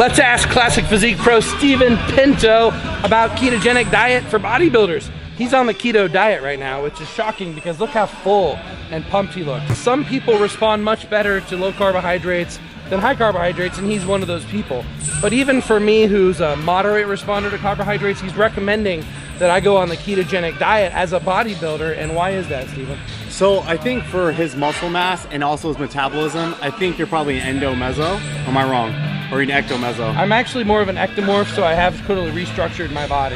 Let's ask Classic Physique Pro Steven Pinto about ketogenic diet for bodybuilders. He's on the keto diet right now, which is shocking because look how full and pumped he looks. Some people respond much better to low carbohydrates than high carbohydrates, and he's one of those people. But even for me, who's a moderate responder to carbohydrates, he's recommending that I go on the ketogenic diet as a bodybuilder. And why is that, Steven? So I think for his muscle mass and also his metabolism, I think you're probably an endo-meso. Am I wrong? Or an ecto-meso? I'm actually more of an ectomorph, so I have totally restructured my body.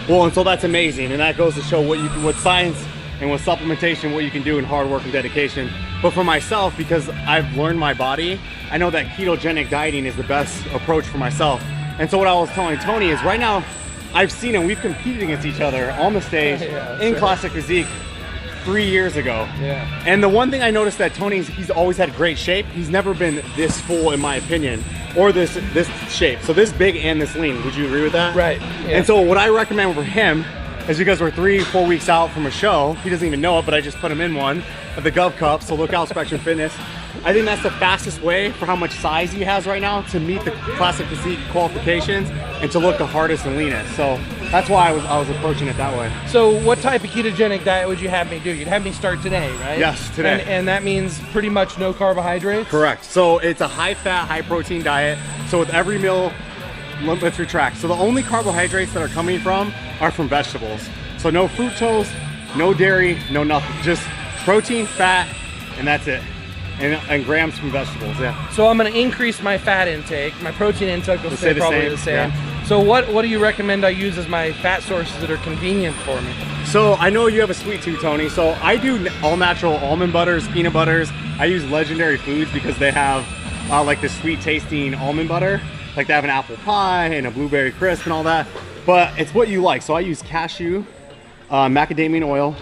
Well, and so that's amazing, and that goes to show what science and with supplementation, what you can do in hard work and dedication. But for myself, because I've learned my body, I know that ketogenic dieting is the best approach for myself. And so what I was telling Tony is right now, I've seen and we've competed against each other on the stage in Classic Physique 3 years ago. Yeah. And the one thing I noticed that he's always had great shape. He's never been this full, in my opinion, or this shape. So this big and this lean. Would you agree with that? Right. Yeah. And so what I recommend for him is, because we're 3-4 weeks out from a show, he doesn't even know it, but I just put him in one of the Gov Cup. So look out, Spectrum Fitness. I think that's the fastest way for how much size he has right now to meet the Classic Physique qualifications and to look the hardest and leanest. So that's why I was approaching it that way. So what type of ketogenic diet would you have me do? You'd have me start today, right? Yes, today. And that means pretty much no carbohydrates? Correct. So it's a high fat, high protein diet. So with every meal, let's retract. So the only carbohydrates that are coming from are from vegetables. So no fructose, no dairy, no nothing. Just protein, fat, and that's it. And grams from vegetables, yeah. So I'm gonna increase my fat intake. My protein intake will stay probably the same. Yeah. So what do you recommend I use as my fat sources that are convenient for me? So I know you have a sweet tooth, Tony. So I do all natural almond butters, peanut butters. I use Legendary Foods because they have like this sweet tasting almond butter. Like they have an apple pie and a blueberry crisp and all that. But it's what you like. So I use cashew, macadamia oil,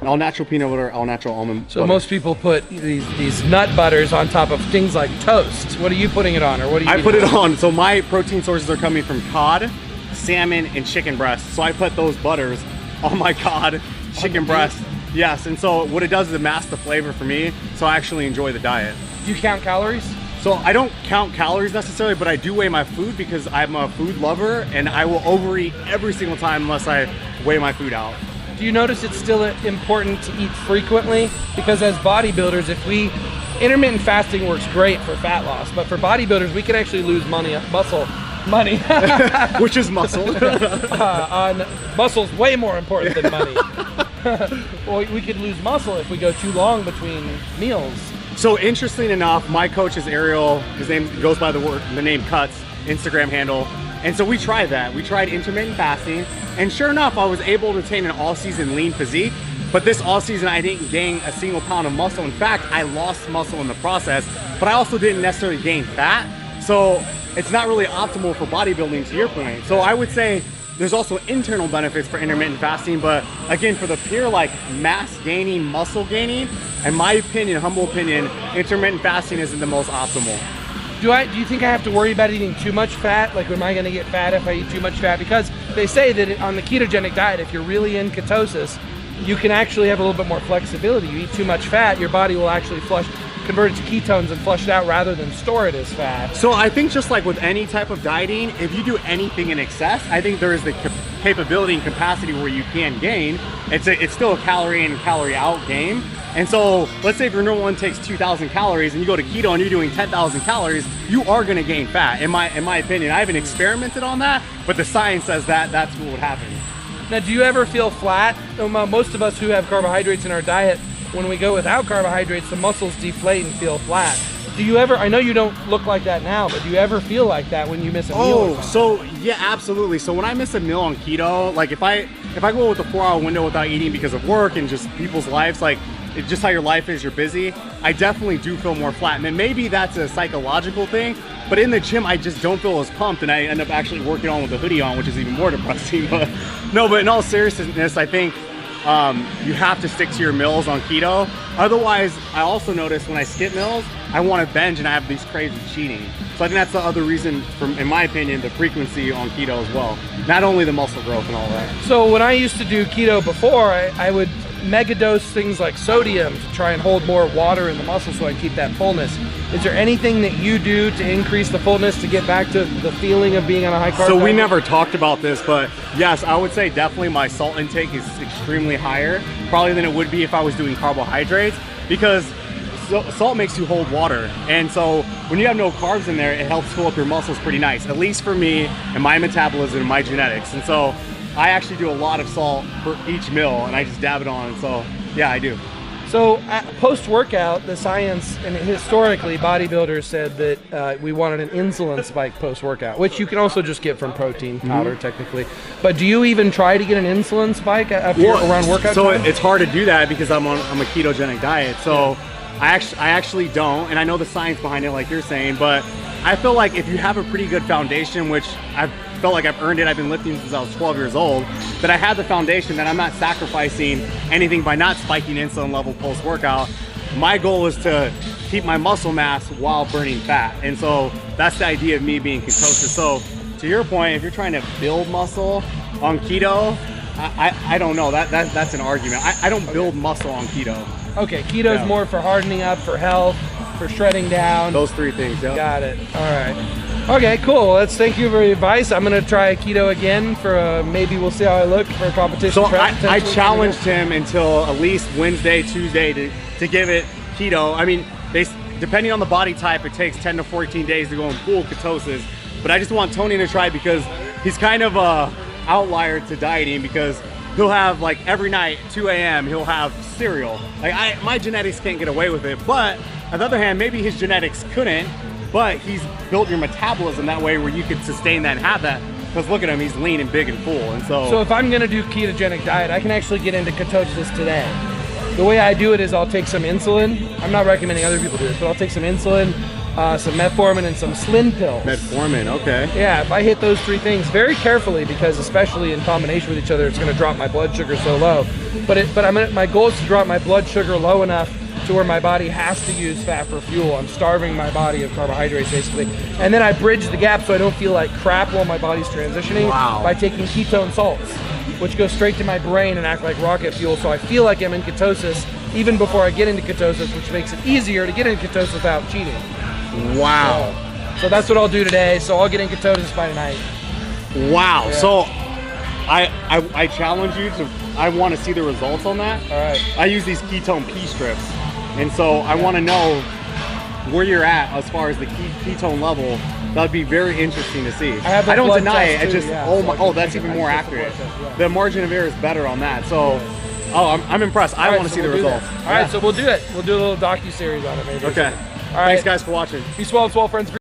all natural peanut butter, all natural almond butter. Most people put these nut butters on top of things like toast. What are you putting it on, or what do you? I put it on. So my protein sources are coming from cod, salmon, and chicken breast. So I put those butters on my cod, chicken breast. Yes, and so what it does is it masks the flavor for me, so I actually enjoy the diet. Do you count calories? So I don't count calories necessarily, but I do weigh my food because I'm a food lover and I will overeat every single time unless I weigh my food out. Do you notice it's still important to eat frequently? Because as bodybuilders, intermittent fasting works great for fat loss, but for bodybuilders, we can actually lose money, which is muscle. Muscle's way more important than money. Well, we could lose muscle if we go too long between meals. So interesting enough, my coach is Ariel. His name goes by the name Cuts, Instagram handle. And so we tried that. We tried intermittent fasting, and sure enough, I was able to attain an all-season lean physique. But this all-season, I didn't gain a single pound of muscle. In fact, I lost muscle in the process, but I also didn't necessarily gain fat. So it's not really optimal for bodybuilding, to your point. So I would say there's also internal benefits for intermittent fasting, but again, for the pure like mass gaining, muscle gaining, in my opinion, humble opinion, intermittent fasting isn't the most optimal. Do you think I have to worry about eating too much fat? Like, am I going to get fat if I eat too much fat? Because they say that on the ketogenic diet, if you're really in ketosis, you can actually have a little bit more flexibility. You eat too much fat, your body will actually convert it to ketones and flush it out rather than store it as fat. So I think just like with any type of dieting, if you do anything in excess, I think there is the capability and capacity where you can gain. It's still a calorie in, calorie out game. And so let's say if your normal one takes 2,000 calories and you go to keto and you're doing 10,000 calories, you are going to gain fat. In my opinion, I haven't experimented on that, but the science says that that's what would happen. Now, do you ever feel flat? Most of us who have carbohydrates in our diet, when we go without carbohydrates, the muscles deflate and feel flat. Do you ever, I know you don't look like that now, but do you ever feel like that when you miss a meal? Oh, so yeah, absolutely. So when I miss a meal on keto, like if I go with a 4-hour window without eating because of work and just people's lives, like it's just how your life is, you're busy, I definitely do feel more flat. And maybe that's a psychological thing, but in the gym, I just don't feel as pumped, and I end up actually working on with a hoodie on, which is even more depressing. But no, but in all seriousness, I think you have to stick to your meals on keto. Otherwise, I also notice when I skip meals, I want to binge and I have these crazy cheating. So I think that's the other reason, in my opinion, the frequency on keto as well. Not only the muscle growth and all that. So when I used to do keto before, I would mega dose things like sodium to try and hold more water in the muscle so I can keep that fullness. Is there anything that you do to increase the fullness to get back to the feeling of being on a high carb So diet? we never talked about this, but yes, I would say definitely my salt intake is extremely higher, probably than it would be if I was doing carbohydrates, because salt makes you hold water. And so when you have no carbs in there, it helps fill up your muscles pretty nice, at least for me and my metabolism and my genetics. And so I actually do a lot of salt for each meal, and I just dab it on. And so yeah, I do. So post-workout, the science, and historically bodybuilders said that we wanted an insulin spike post-workout, which you can also just get from protein powder technically. But do you even try to get an insulin spike after around workout So time? it's hard to do that because I'm a ketogenic diet. So I actually don't, and I know the science behind it like you're saying, but I feel like if you have a pretty good foundation, which I've felt like I've earned it, I've been lifting since I was 12 years old, that I had the foundation that I'm not sacrificing anything by not spiking insulin level post-workout. My goal is to keep my muscle mass while burning fat. And so that's the idea of me being ketosis. So to your point, if you're trying to build muscle on keto, I don't know, that's an argument. I don't build muscle on keto. Okay, keto's more for hardening up, for health, for shredding down. Those three things, yeah. Got it. All right. Okay, cool. Let's thank you for your advice. I'm gonna try keto again for maybe we'll see how I look for a competition. So prep, I challenged him until at least Wednesday, Tuesday to give it keto. I mean, depending on the body type, it takes 10 to 14 days to go in full ketosis. But I just want Tony to try because he's kind of a outlier to dieting, because he'll have, like, every night, 2 a.m., he'll have cereal. Like, my genetics can't get away with it. But on the other hand, maybe his genetics couldn't, but he's built your metabolism that way where you could sustain that and have that. Because look at him, he's lean and big and full. And so if I'm gonna do ketogenic diet, I can actually get into ketosis today. The way I do it is I'll take some insulin. I'm not recommending other people do this, but I'll take some insulin, some metformin, and some Slim pills. Metformin, okay. Yeah, if I hit those three things very carefully, because especially in combination with each other, it's going to drop my blood sugar so low. But my goal is to drop my blood sugar low enough to where my body has to use fat for fuel. I'm starving my body of carbohydrates basically, and then I bridge the gap so I don't feel like crap while my body's transitioning by taking ketone salts, which go straight to my brain and act like rocket fuel. So I feel like I'm in ketosis even before I get into ketosis, which makes it easier to get into ketosis without cheating. Wow. So that's what I'll do today. So I'll get in ketosis by tonight. Wow. Yeah. So I challenge you to, I want to see the results on that. All right. I use these ketone P strips. And so I want to know where you're at as far as the ketone level. That would be very interesting to see. I don't deny it. It's just, that's even more accurate. The margin of error is better on that. So, I'm impressed. I want to see the results. All right, so we'll do it. We'll do a little docu-series on it maybe. Okay. All right. Thanks guys for watching. Be swell, friends.